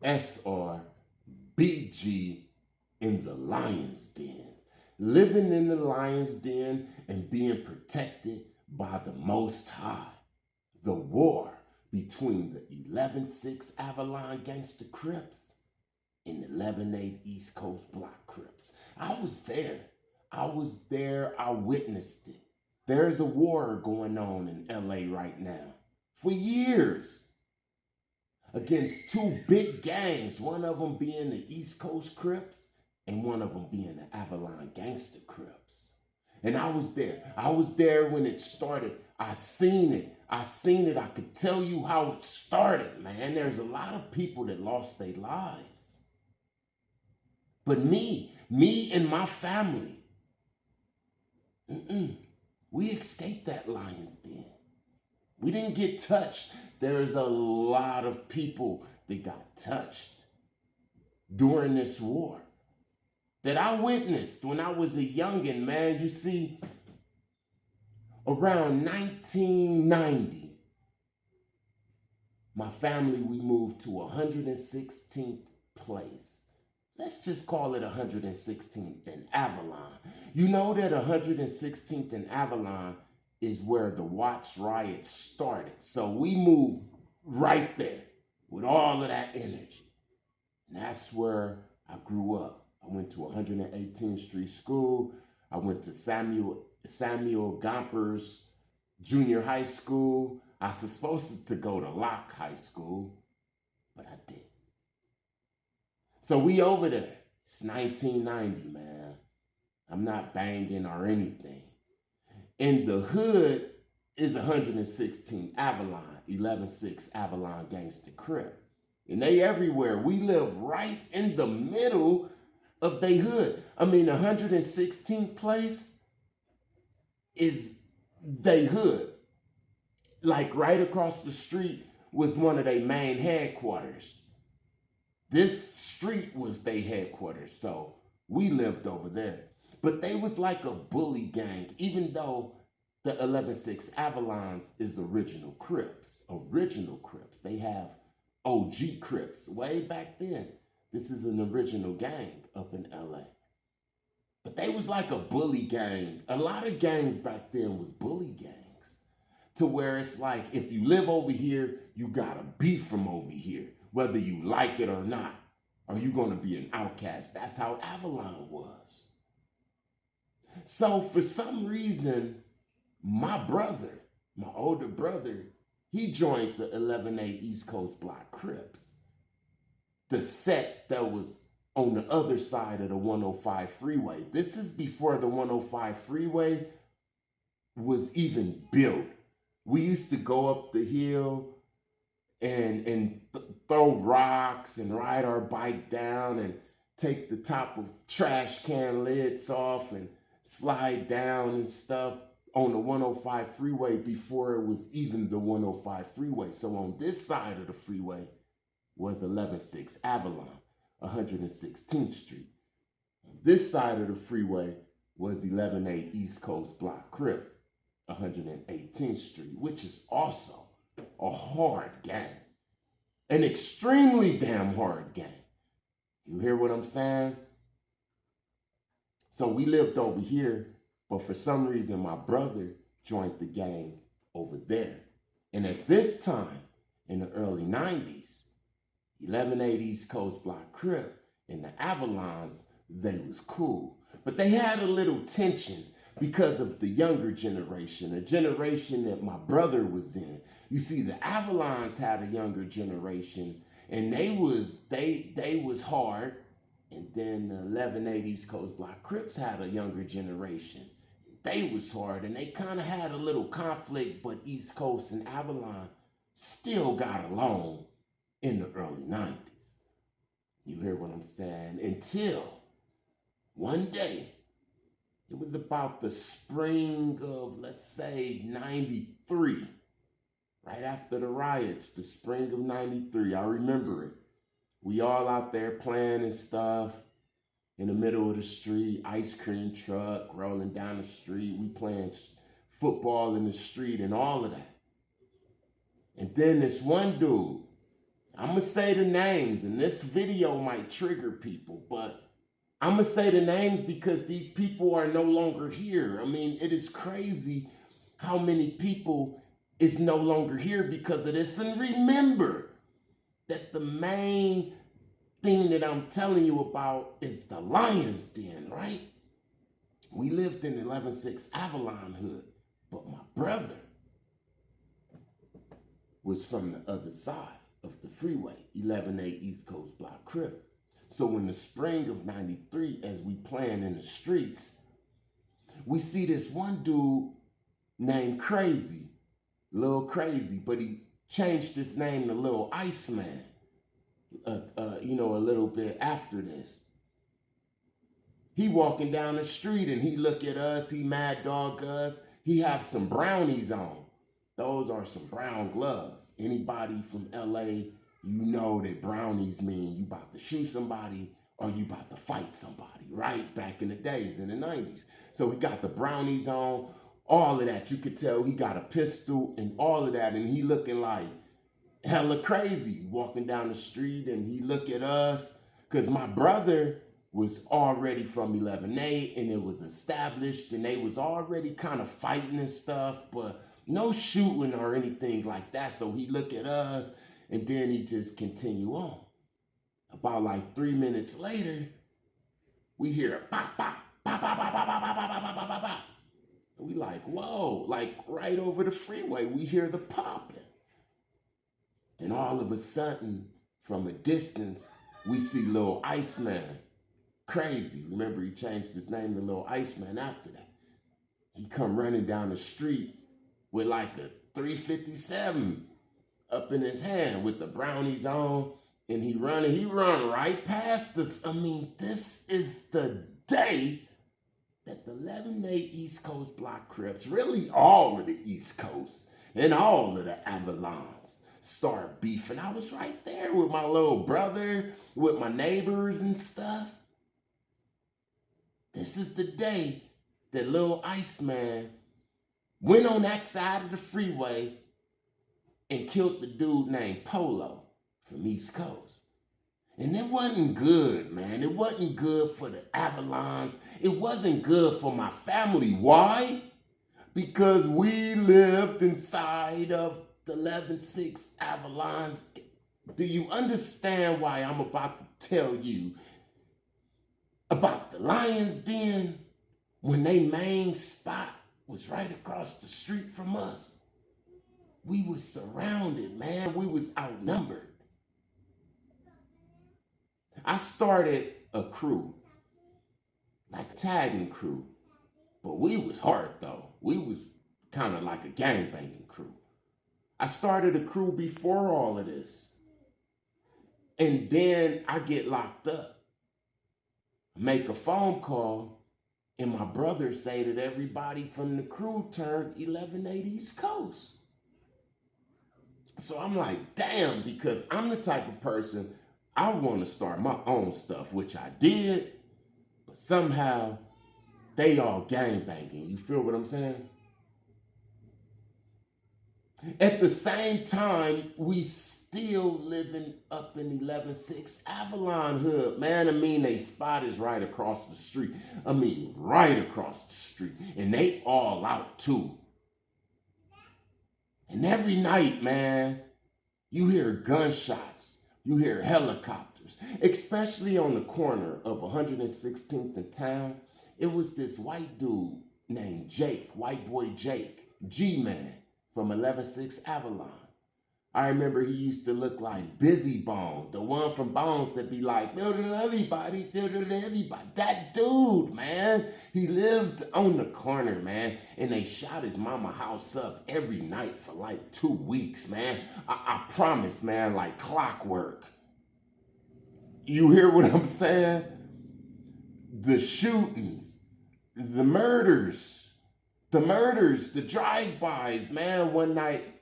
SR&BG in the lion's den, living in the lion's den and being protected by the Most High. The war between the 11-6 Avalon Gangster Crips and 11-8 East Coast Block Crips. I was there. I witnessed it. There's a war going on in LA right now for years against two big gangs, one of them being the East Coast Crips and one of them being the Avalon Gangster Crips. And I was there. I was there when it started. I seen it. I could tell you how it started, man. There's a lot of people that lost their lives. But me and my family, we escaped that lion's den. We didn't get touched. There's a lot of people that got touched during this war that I witnessed when I was a youngin', man. You see, around 1990, my family, we moved to 116th place. Let's just call it 116th and Avalon. You know that 116th and Avalon is where the Watts riot started. So we moved right there with all of that energy. And that's where I grew up. I went to 118th Street School. I went to Samuel Gompers Junior High School. I was supposed to go to Locke High School, but I didn't. So we over there. It's 1990, man. I'm not banging or anything. In the hood is 116 Avalon, 11-6 Avalon Gangster Crip. And they everywhere. We live right in the middle of they hood. I mean, 116th place is they hood. Like right across the street was one of their main headquarters. This street was their headquarters, so we lived over there. But they was like a bully gang, even though the 11-6 Avalons is original Crips. Original Crips. They have OG Crips way back then. This is an original gang up in LA. But they was like a bully gang. A lot of gangs back then was bully gangs. To where it's like, if you live over here, you gotta be from over here, whether you like it or not, or you're gonna be an outcast. That's how Avalon was. So for some reason, my brother, my older brother, he joined the 11-8 East Coast Block Crips. The set that was on the other side of the 105 freeway. This is before the 105 freeway was even built. We used to go up the hill and throw rocks and ride our bike down and take the top of trash can lids off and slide down and stuff on the 105 freeway before it was even the 105 freeway. So on this side of the freeway was 11-6 Avalon, 116th Street. On this side of the freeway was 11-8 East Coast Block Crip, 118th Street, which is also a hard gang. An extremely damn hard gang. You hear what I'm saying? So we lived over here, but for some reason my brother joined the gang over there. And at this time, in the early 90s, 11-8 East Coast Block Crip and the Avalons, they was cool. But they had a little tension because of the younger generation, a generation that my brother was in. You see, the Avalons had a younger generation, and they was hard. And then the 11-8 East Coast Block Crips had a younger generation. They was hard, and they kind of had a little conflict, but East Coast and Avalon still got along in the early 90s. You hear what I'm saying? Until one day, it was about the spring of, let's say, 93, right after the riots, the spring of 93. I remember it. We all out there playing and stuff in the middle of the street, ice cream truck rolling down the street. We playing football in the street and all of that. And then this one dude, I'm going to say the names, and this video might trigger people, but I'm going to say the names because these people are no longer here. I mean, it is crazy how many people is no longer here because of this. And remember that the main thing that I'm telling you about is the Lion's Den, right? We lived in 11-6 Avalon Hood, but my brother was from the other side of the freeway, 11-8 East Coast Block Crip. So in the spring of 93, as we playing in the streets, we see this one dude named Crazy, Lil Crazy, but he changed his name to Lil Iceman, a little bit after this. He walking down the street and he look at us, he mad dog us. He have some brownies on. Those are some brown gloves. Anybody from LA, you know that brownies mean you about to shoot somebody or you about to fight somebody, right? Back in the days, in the 90s. So he got the brownies on, all of that. You could tell he got a pistol and all of that, and he looking like hella crazy, walking down the street, and he look at us, because my brother was already from 11-8, and it was established, and they was already kind of fighting and stuff, but no shooting or anything like that. So he look at us, and then he just continue on. About like 3 minutes later, we hear a pop, pop, pop, pop, pop, pop, pop, pop, pop, pop, pop, pop, pop. And we like, whoa, like right over the freeway, we hear the popping. Then all of a sudden, from a distance, we see Lil Iceman, Crazy. Remember, he changed his name to Lil Iceman after that. He come running down the street with like a 357 up in his hand with the brownies on, and he run right past us. I mean, this is the day that the 11-8 East Coast Block Crips, really all of the East Coast and all of the Avalons, start beefing. I was right there with my little brother, with my neighbors and stuff. This is the day that Lil Iceman went on that side of the freeway and killed the dude named Polo from East Coast. And it wasn't good, man. It wasn't good for the Avalons. It wasn't good for my family. Why? Because we lived inside of the 11-6 Avalons. Do you understand why I'm about to tell you about the Lion's Den when their main spot was right across the street from us? We was surrounded, man. We was outnumbered. I started a crew, like a tagging crew, but we was hard though. We was kind of like a gangbanging crew. I started a crew before all of this. And then I get locked up. Make a phone call, and my brother say that everybody from the crew turned 11-8 East Coast. So I'm like, damn, because I'm the type of person, I want to start my own stuff, which I did, but somehow they all gangbanging. You feel what I'm saying? At the same time, we still living up in 11-6 Avalon Hood. Man, I mean, they spot is right across the street. I mean, right across the street. And they all out too. And every night, man, you hear gunshots. You hear helicopters, especially on the corner of 116th and Town. It was this white dude named Jake, white boy Jake, G-Man from 11-6 Avalon. I remember he used to look like Busy Bone, the one from Bones that be like, everybody. That dude, man. He lived on the corner, man, and they shot his mama house up every night for like 2 weeks, man. I promise, man, like clockwork. You hear what I'm saying? The shootings, the murders, the drive-bys, man. One night,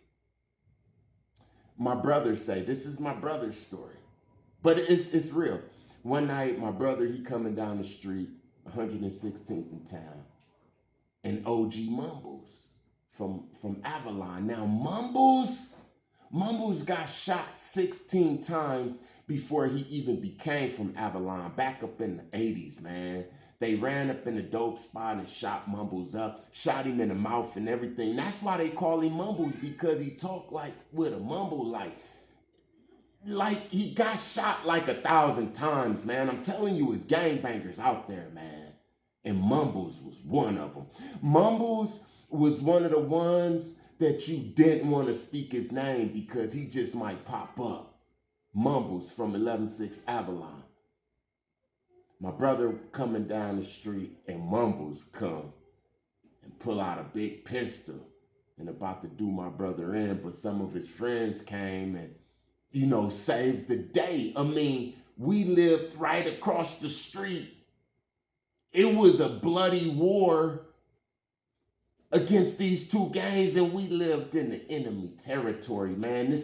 my brother say, this is my brother's story, but it's real. One night, my brother, he coming down the street, 116th in Town, and OG Mumbles from Avalon. Now, Mumbles Mumbles got shot 16 times before he even became from Avalon, back up in the 80s, man. They ran up in the dope spot and shot Mumbles up, shot him in the mouth and everything. That's why they call him Mumbles, because he talked like with a mumble, like he got shot like 1,000 times, man. I'm telling you, it's gangbangers out there, man. And Mumbles was one of them. Mumbles was one of the ones that you didn't want to speak his name because he just might pop up. Mumbles from 11-6 Avalon. My brother coming down the street and Mumbles come and pull out a big pistol and about to do my brother in, but some of his friends came and, you know, saved the day. I mean, we lived right across the street. It was a bloody war against these two gangs, and we lived in the enemy territory, man.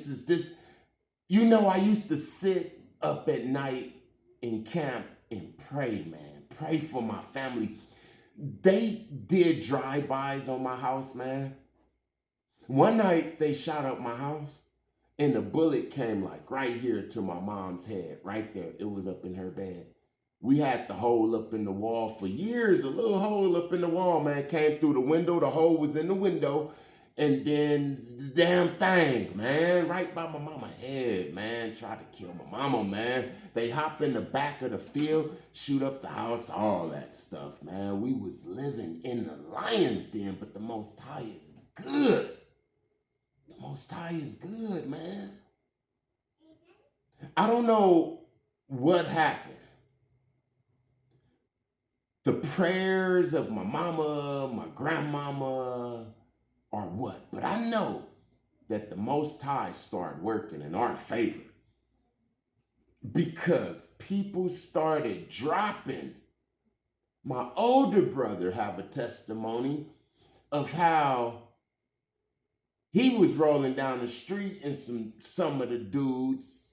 You know, I used to sit up at night in camp and pray, man. Pray for my family. They did drive-bys on my house, man. One night, they shot up my house, and the bullet came like right here to my mom's head, right there. It was up in her bed. We had the hole up in the wall for years, a little hole up in the wall, man. Came through the window, the hole was in the window, and then the damn thing, man, right by my mama's head, man. Tried to kill my mama, man. They hop in the back of the field, shoot up the house, all that stuff, man. We was living in the lion's den, but the Most High is good. The Most High is good, man. I don't know what happened. The prayers of my mama, my grandmama, or what? But I know that the Most High started working in our favor because people started dropping. My older brother have a testimony of how he was rolling down the street and some of the dudes,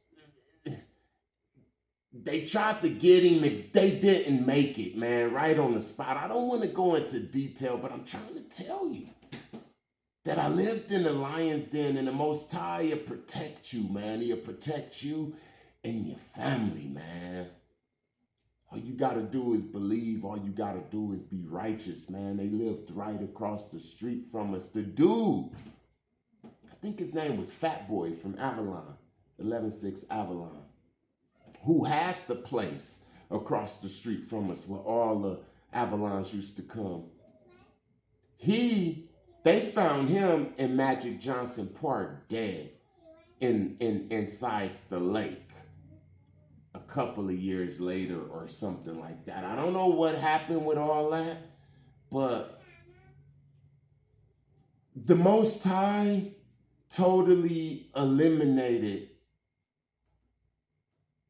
they tried to get him, and they didn't make it, man, right on the spot. I don't want to go into detail, but I'm trying to tell you that I lived in the lion's den, and the Most High will protect you, man. He'll protect you and your family, man. All you got to do is believe. All you got to do is be righteous, man. They lived right across the street from us. The dude, I think his name was Fat Boy from Avalon, 11-6 Avalon, who had the place across the street from us where all the Avalons used to come. They found him in Magic Johnson Park dead inside the lake a couple of years later or something like that. I don't know what happened with all that, but the Most High totally eliminated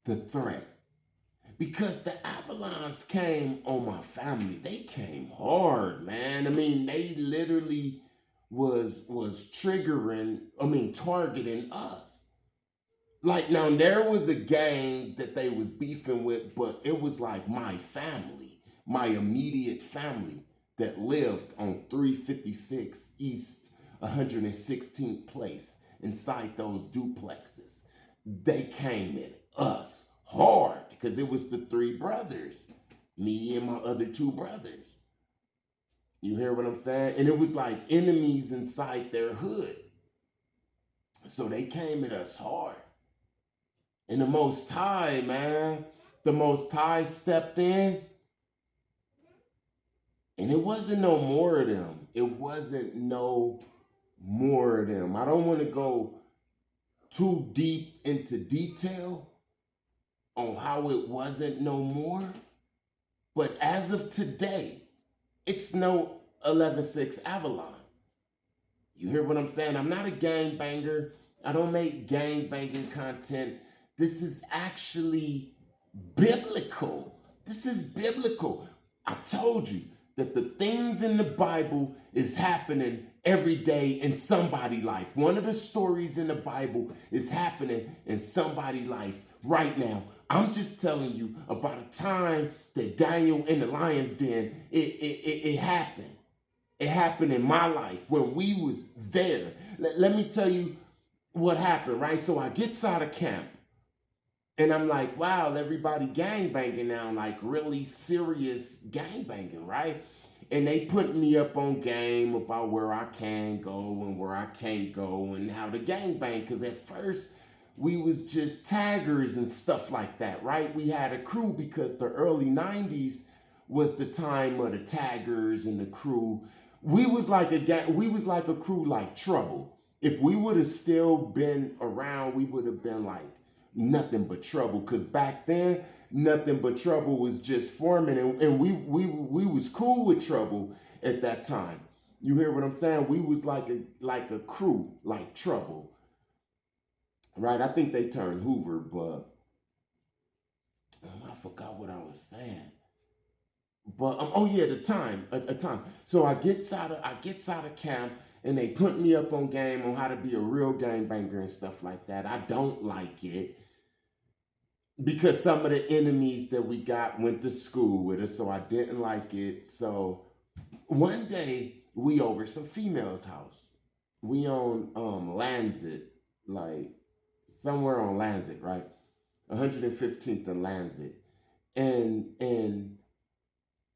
the threat, because the Avalons came on my family. They came hard, man. I mean, they literally was targeting us. Like, now there was a gang that they was beefing with, but it was like my family, my immediate family that lived on 356 East 116th Place inside those duplexes. They came at us hard because it was the three brothers, me and my other two brothers. You hear what I'm saying? And it was like enemies inside their hood. So they came at us hard. And the Most High, man, the Most High stepped in. And it wasn't no more of them. It wasn't no more of them. I don't want to go too deep into detail on how it wasn't no more. But as of today, it's no 11-6 Avalon. You hear what I'm saying? I'm not a gangbanger. I don't make gangbanging content. This is actually biblical. This is biblical. I told you that the things in the Bible is happening every day in somebody's life. One of the stories in the Bible is happening in somebody's life right now. I'm just telling you about a time that Daniel in the lion's den, it happened. It happened in my life when we was there. Let me tell you what happened, right? So I gets out of camp and I'm like, wow, everybody gangbanging now, like really serious gangbanging, right? And they put me up on game about where I can go and where I can't go and how to gangbang. Because at first we was just taggers and stuff like that, right? We had a crew because the early 90s was the time of the taggers and the crew. We was like a gang, we was like a crew like Trouble. If we would have still been around, we would have been like nothing but trouble. Cause back then, nothing but trouble was just forming, and we was cool with Trouble at that time. You hear what I'm saying? We was like a crew, like Trouble. Right? I think they turned Hoover, but I forgot what I was saying. But oh yeah, the time, a time. So I gets out of camp, and they put me up on game on how to be a real gangbanger and stuff like that. I don't like it because some of the enemies that we got went to school with us, so I didn't like it. So one day we over some female's house. We on Lancet, like somewhere on Lancet, right? 115th and Lancet. And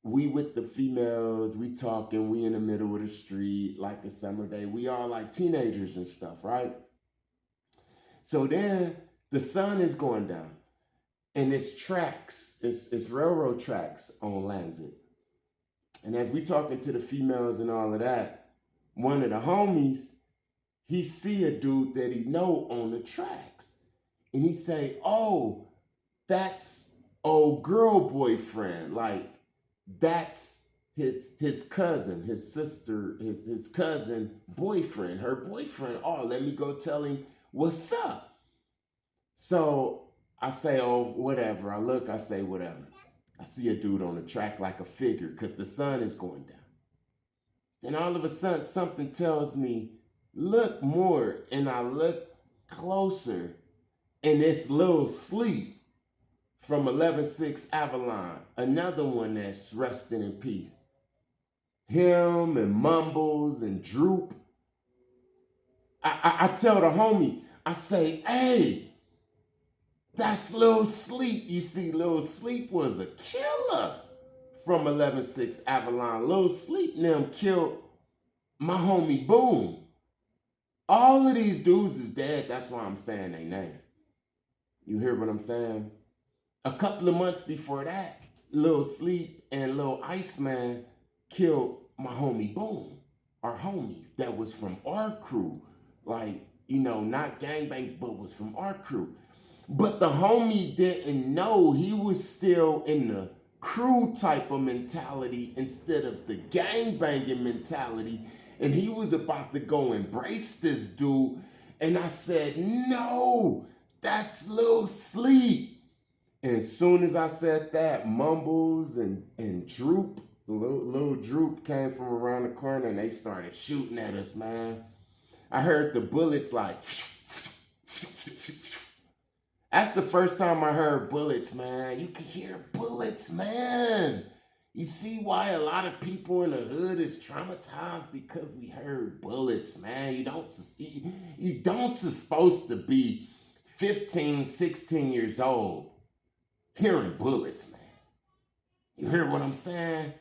we with the females, we talking, we in the middle of the street, like a summer day. We all like teenagers and stuff, right? So then the sun is going down and it's tracks, it's railroad tracks on Lancet. And as we talking to the females and all of that, one of the homies, he see a dude that he know on the tracks. And he say, oh, that's old girl boyfriend. Like, that's his cousin, his sister, his cousin boyfriend, her boyfriend. Oh, let me go tell him what's up. So I say, oh, whatever. I look, I say, whatever. I see a dude on the track like a figure because the sun is going down. Then all of a sudden, something tells me, look more. And I look closer, and it's Lil Sleep from 11-6 Avalon, another one that's resting in peace. Him and Mumbles and Droop. I tell the homie, I say, hey, that's Lil Sleep. You see, Lil Sleep was a killer from 11-6 Avalon. Lil Sleep and them killed my homie Boom. All of these dudes is dead. That's why I'm saying their name. You hear what I'm saying? A couple of months before that, Lil Sleep and Lil Iceman killed my homie Boom, our homie that was from our crew. Like, you know, not gangbang, but was from our crew. But the homie didn't know he was still in the crew type of mentality instead of the gangbanging mentality. And he was about to go embrace this dude. And I said, no, that's Lil Sleep. And as soon as I said that, Mumbles and Droop, little Droop came from around the corner and they started shooting at us, man. I heard the bullets like, that's the first time I heard bullets, man. You can hear bullets, man. You see why a lot of people in the hood is traumatized because we heard bullets, man. You don't supposed to be 15, 16 years old hearing bullets, man. You hear what I'm saying?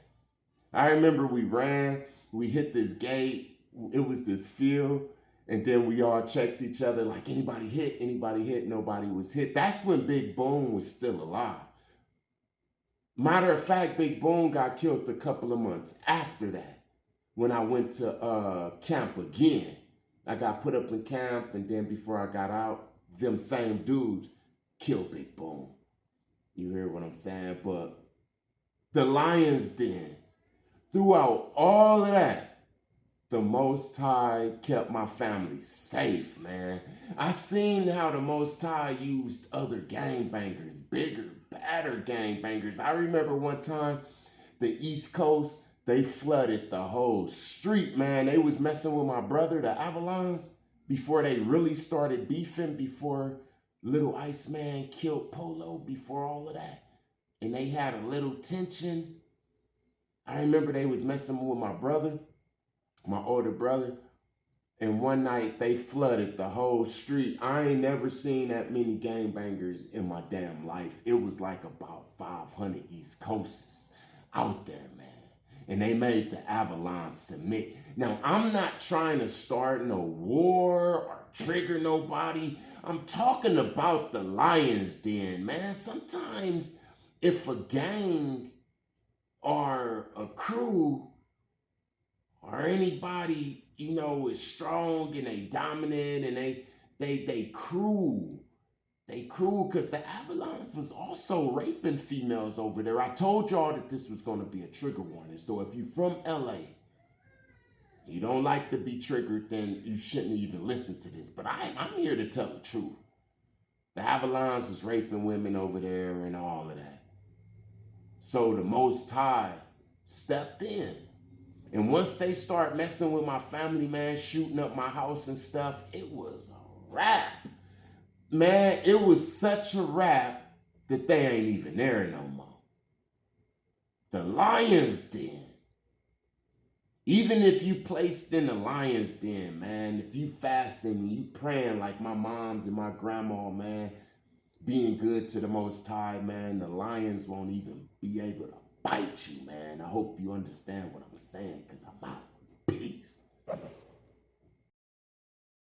I remember we ran, we hit this gate, it was this field, and then we all checked each other like anybody hit, nobody was hit. That's when Big Boom was still alive. Matter of fact, Big Boom got killed a couple of months after that when I went to camp again. I got put up in camp, and then before I got out, them same dudes killed Big Boom. You hear what I'm saying? But the Lion's Den, throughout all of that, the Most High kept my family safe, man. I seen how the Most High used other gangbangers, bigger, badder gangbangers. I remember one time, the East Coast, they flooded the whole street, man. They was messing with my brother, the Avalons, before they really started beefing, before Little Iceman killed Polo, before all of that. And they had a little tension. I remember they was messing with my brother, my older brother, And one night they flooded the whole street. I ain't never seen that many gangbangers in my damn life. It was like about 500 East Coasters out there, man. And they made the Avalon submit. Now, I'm not trying to start no war or trigger nobody. I'm talking about the Lion's Den, man. Sometimes if a gang or a crew or anybody, you know, is strong and they dominant and they crew because the Avalons was also raping females over there. I told y'all that this was going to be a trigger warning. So if you're from LA, you don't like to be triggered, then you shouldn't even listen to this. But I'm here to tell the truth. The Avalons was raping women over there and all of that. So the Most High stepped in. And once they start messing with my family, man, shooting up my house and stuff, it was a wrap. Man, it was such a wrap that they ain't even there no more. The Lion's Den. Even if you placed in the Lion's Den, man, if you fasting and you praying like my moms and my grandma, man, being good to the Most High, man, the lions won't even be able to bite you, man. I hope you understand what I'm saying, because I'm out. Peace.